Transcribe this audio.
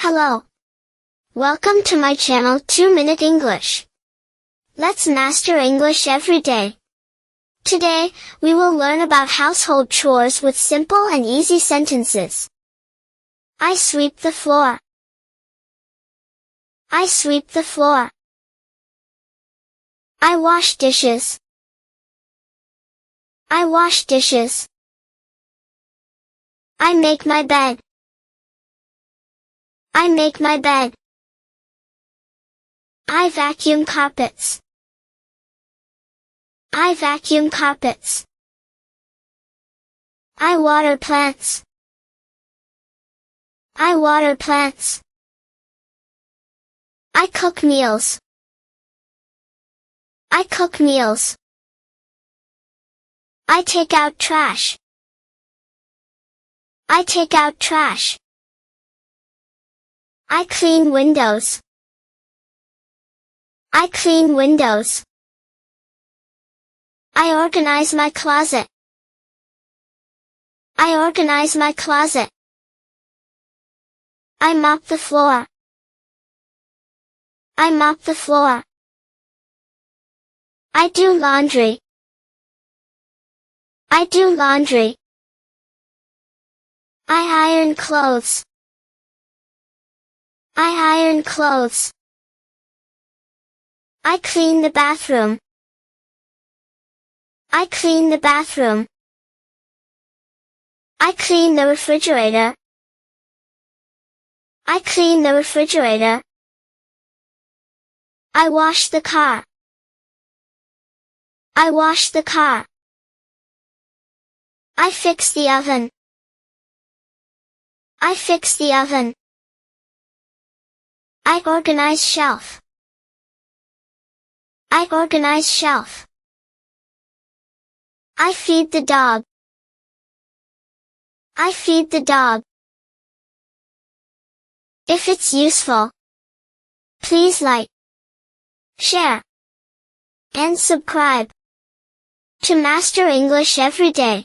Hello. Welcome to my channel 2-Minute English. Let's master English every day. Today, we will learn about household chores with simple and easy sentences. I sweep the floor. I sweep the floor. I wash dishes. I wash dishes. I make my bed. I make my bed. I vacuum carpets. I vacuum carpets. I water plants. I water plants. I cook meals. I cook meals. I take out trash. I take out trash. I clean windows. I clean windows. I organize my closet. I organize my closet. I mop the floor. I mop the floor. I do laundry. I do laundry. I iron clothes. I iron clothes. I clean the bathroom. I clean the bathroom. I clean the refrigerator. I clean the refrigerator. I wash the car. I wash the car. I fix the oven. I fix the oven. I organize shelf. I organize shelf. I feed the dog. I feed the dog. If it's useful, please like, share, and subscribe to master English every day.